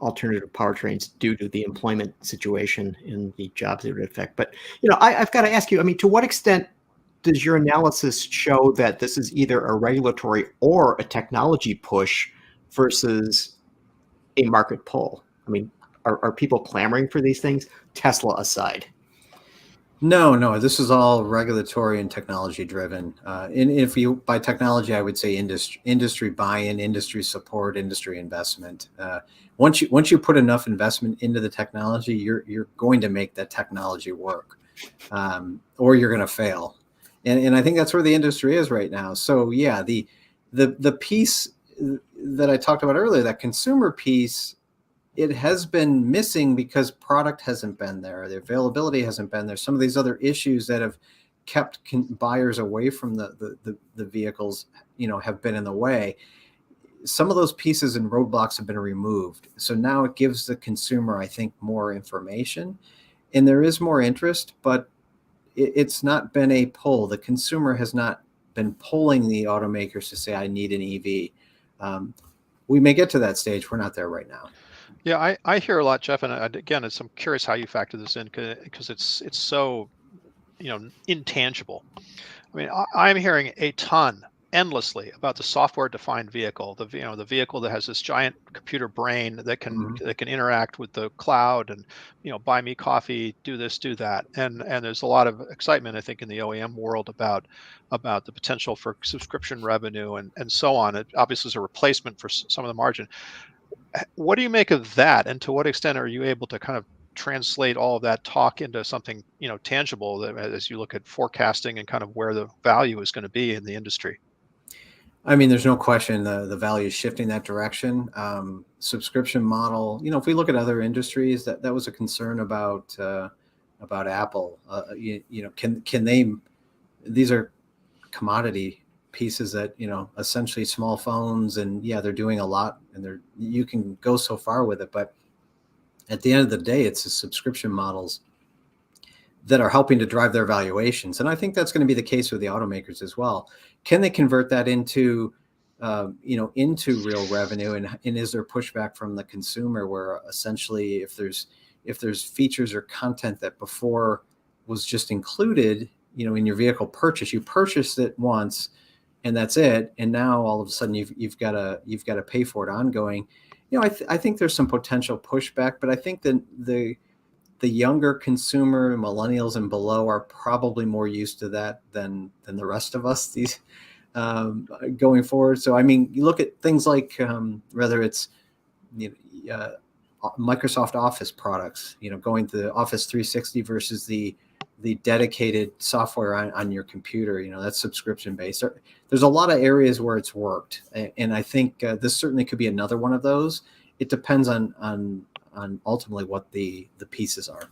Speaker 3: alternative powertrains due to the employment situation in the jobs it would affect. But, I've got to ask you, to what extent does your analysis show that this is either a regulatory or a technology push versus a market pull? Are people clamoring for these things, Tesla aside?
Speaker 4: No, this is all regulatory and technology driven. And if you, by technology, I would say industry buy-in, industry support, industry investment. Once you put enough investment into the technology, you're going to make that technology work. or you're going to fail. And I think that's where the industry is right now. So yeah, the piece that I talked about earlier, that consumer piece, it has been missing because product hasn't been there. The availability hasn't been there. Some of these other issues that have kept buyers away from the vehicles, have been in the way. Some of those pieces and roadblocks have been removed. So now it gives the consumer, I think, more information, and there is more interest, but it's not been a pull. The consumer has not been pulling the automakers to say, I need an EV. We may get to that stage. We're not there right now.
Speaker 5: Yeah, I hear a lot, Jeff, and again, I'm curious how you factor this in because it's so intangible. I mean, I'm hearing a ton, endlessly, about the software-defined vehicle, the vehicle that has this giant computer brain that can interact with the cloud and buy me coffee, do this, do that, and there's a lot of excitement, I think, in the OEM world about the potential for subscription revenue and so on. It obviously is a replacement for some of the margin. What do you make of that, and to what extent are you able to kind of translate all of that talk into something tangible that, as you look at forecasting and kind of where the value is going to be in the industry?
Speaker 4: I mean, there's no question the value is shifting that direction. Subscription model, if we look at other industries, that was a concern about Apple. Can they? These are commodity pieces that essentially small phones, and yeah, they're doing a lot, and you can go so far with it, but at the end of the day, it's the subscription models that are helping to drive their valuations, and I think that's going to be the case with the automakers as well. Can they convert that into real revenue, and is there pushback from the consumer where essentially if there's features or content that before was just included in your vehicle purchase, you purchased it once and that's it, and now all of a sudden you've got to pay for it ongoing. I think there's some potential pushback, but I think that the younger consumer, millennials and below, are probably more used to that than the rest of us going forward. So I mean, you look at things like whether it's Microsoft Office products, going to Office 360 versus the dedicated software on your computer, that's subscription based. There's a lot of areas where it's worked, and I think this certainly could be another one of those. It depends on ultimately what the pieces are.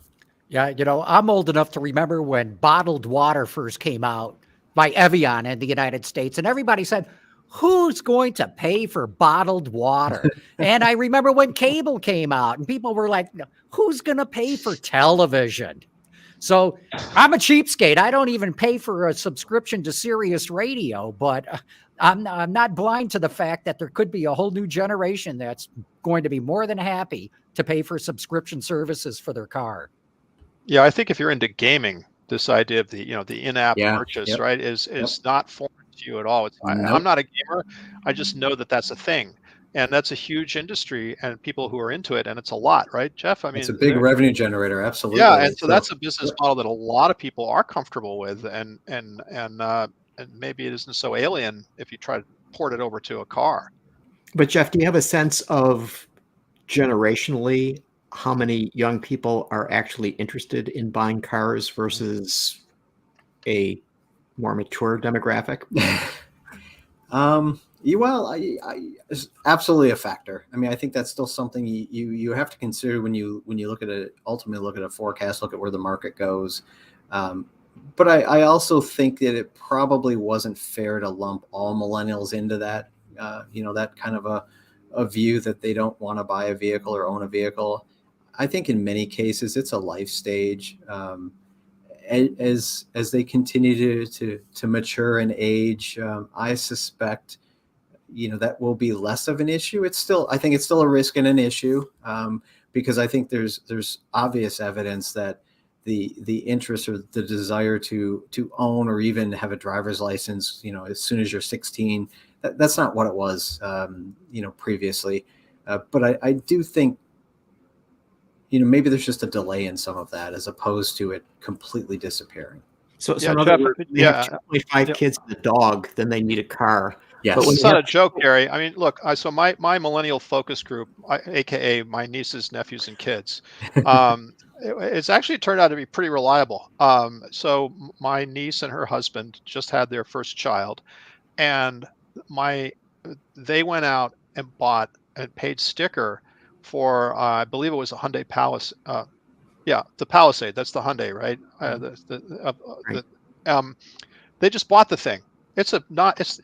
Speaker 1: Yeah, I'm old enough to remember when bottled water first came out by Evian in the United States, and everybody said, who's going to pay for bottled water? And I remember when cable came out and people were like, who's going to pay for television? So I'm a cheapskate. I don't even pay for a subscription to Sirius Radio, but I'm not blind to the fact that there could be a whole new generation that's going to be more than happy to pay for subscription services for their car.
Speaker 5: Yeah, I think if you're into gaming, this idea of the in-app purchase, right, is not foreign to you at all. I'm not a gamer. I just know that that's a thing. And that's a huge industry and people who are into it. And it's a lot, right, Jeff? I mean,
Speaker 4: it's a big revenue generator. Absolutely.
Speaker 5: Yeah. And so that's a business model that a lot of people are comfortable with. And maybe it isn't so alien if you try to port it over to a car.
Speaker 3: But Jeff, do you have a sense of generationally how many young people are actually interested in buying cars versus a more mature demographic? It's absolutely a factor. I mean, I think that's still something you have to consider when you look at it. Ultimately, look at a forecast, look at where the market goes. But I also think that it probably wasn't fair to lump all millennials into that. That kind of a view that they don't want to buy a vehicle or own a vehicle. I think in many cases it's a life stage. As they continue to mature and age, I suspect that will be less of an issue. I think it's still a risk and an issue, because I think there's obvious evidence that the interest or the desire to own or even have a driver's license, as soon as you're 16, that's not what it was, previously. But I do think, maybe there's just a delay in some of that as opposed to it completely disappearing. So in other words, they have 25 kids and a dog, then they need a car.
Speaker 4: Yes.
Speaker 5: But it's not a joke, Gary. I mean, look, so my millennial focus group, AKA my nieces, nephews, and kids, It's actually turned out to be pretty reliable. So my niece and her husband just had their first child, and they went out and bought and paid sticker for I believe it was a Hyundai Palace. Yeah, the Palisade. That's the Hyundai, right? They just bought the thing. It's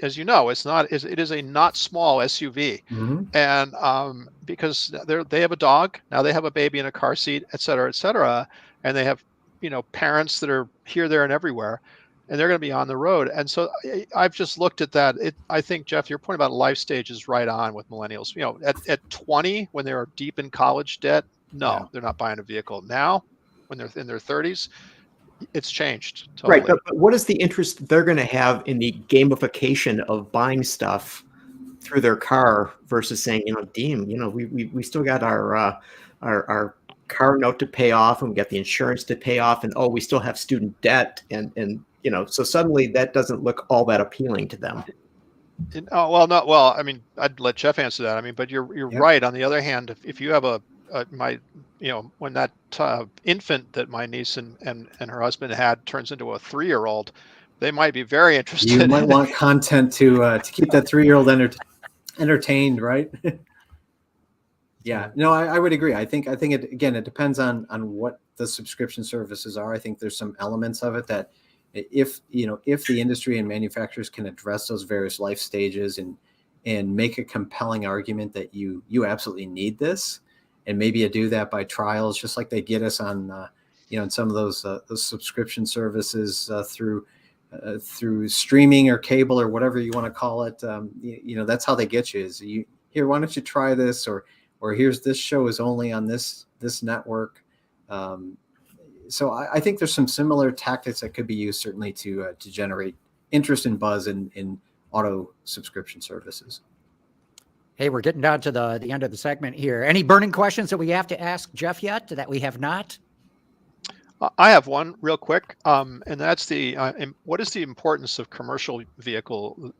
Speaker 5: as you know, it is a not small SUV, and because they have a dog now, they have a baby in a car seat, et cetera, and they have parents that are here, there, and everywhere, and they're going to be on the road. And so I've just looked at that. I think, Jeff, your point about life stage is right on with millennials. At 20, when they're deep in college debt, no, they're not buying a vehicle. Now, when they're in their 30s, it's changed totally.
Speaker 3: Right, but what is the interest they're going to have in the gamification of buying stuff through their car versus saying, Dean, we still got our car note to pay off, and we got the insurance to pay off, and we still have student debt, and so suddenly that doesn't look all that appealing to them.
Speaker 5: I mean, I'd let Jeff answer that. I mean, but you're right. On the other hand, if you have when that infant that my niece and her husband had turns into a 3-year-old, they might be very interested.
Speaker 4: You might want content to keep that 3-year-old entertained, right? Yeah, no, I would agree. I think it depends on what the subscription services are. I think there's some elements of it that if the industry and manufacturers can address those various life stages and make a compelling argument that you absolutely need this, and maybe you do that by trials, just like they get us on in some of those subscription services through streaming or cable or whatever you want to call it. That's how they get you. Is here? Why don't you try this? Or here's this show is only on this network. So I think there's some similar tactics that could be used certainly to generate interest and buzz in auto subscription services.
Speaker 1: Hey, we're getting down to the end of the segment here. Any burning questions that we have to ask Jeff yet that we have not?
Speaker 5: I have one real quick, and that's what is the importance of commercial vehicle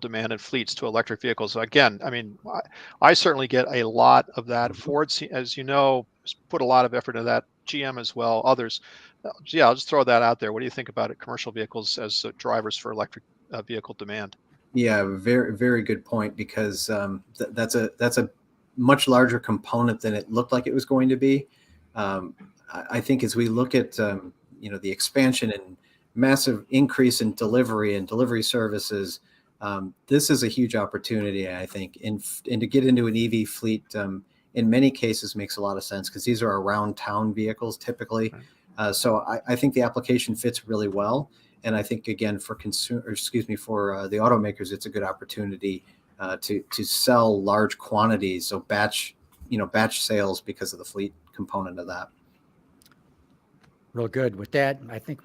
Speaker 5: demand in fleets to electric vehicles? Again, I mean, I certainly get a lot of that. Ford, as you know, put a lot of effort into that. GM as well, others. Yeah, I'll just throw that out there. What do you think about it? Commercial vehicles as drivers for electric vehicle demand?
Speaker 4: Yeah, very, very good point, because that's a much larger component than it looked like it was going to be. I think as we look at the expansion and massive increase in delivery services, this is a huge opportunity, I think, and to get into an EV fleet in many cases makes a lot of sense, because these are around town vehicles typically. Right. So I think the application fits really well. And I think, again, for the automakers, it's a good opportunity to sell large quantities, so batch sales, because of the fleet component of that.
Speaker 1: Real good. With that, I think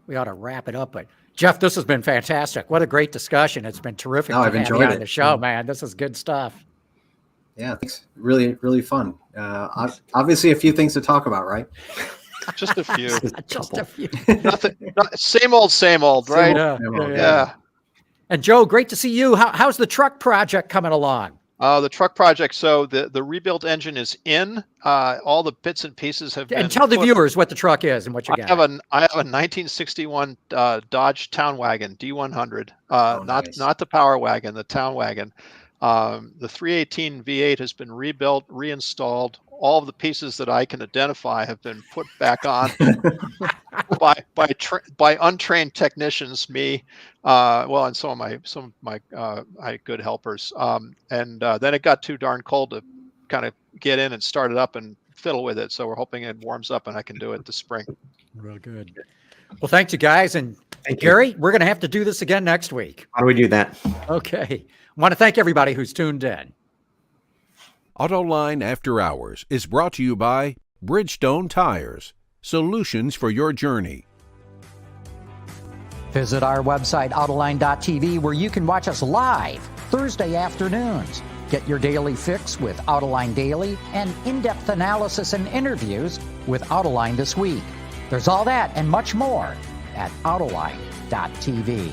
Speaker 1: we ought to wrap it up. But Jeff, this has been fantastic. What a great discussion! It's been terrific.
Speaker 4: I've enjoyed it
Speaker 1: on the show, man. This is good stuff.
Speaker 4: Yeah, thanks. Really, really fun. Obviously, a few things to talk about, right?
Speaker 5: Just a few.
Speaker 1: Just a few.
Speaker 5: Nothing. Same old, right?
Speaker 1: Yeah. And Joe, great to see you. How's the truck project coming along?
Speaker 5: The truck project. So the rebuilt engine is in. All the bits and pieces have been.
Speaker 1: And tell the viewers what the truck is and what you got.
Speaker 5: I have a 1961 Dodge Town Wagon D100.
Speaker 4: Nice.
Speaker 5: Not the Power Wagon, the Town Wagon. The 318 V8 has been rebuilt, reinstalled. All of the pieces that I can identify have been put back on by untrained technicians, me, and some of my good helpers. And then it got too darn cold to kind of get in and start it up and fiddle with it. So we're hoping it warms up and I can do it this spring.
Speaker 1: Real good. Well, thanks you guys. And Gary, we're going to have to do this again next week.
Speaker 3: How do we do that?
Speaker 1: Okay. I want to thank everybody who's tuned in.
Speaker 2: Autoline After Hours is brought to you by Bridgestone Tires, solutions for your journey.
Speaker 1: Visit our website, Autoline.tv, where you can watch us live Thursday afternoons. Get your daily fix with Autoline Daily and in-depth analysis and interviews with Autoline This Week. There's all that and much more at Autoline.tv.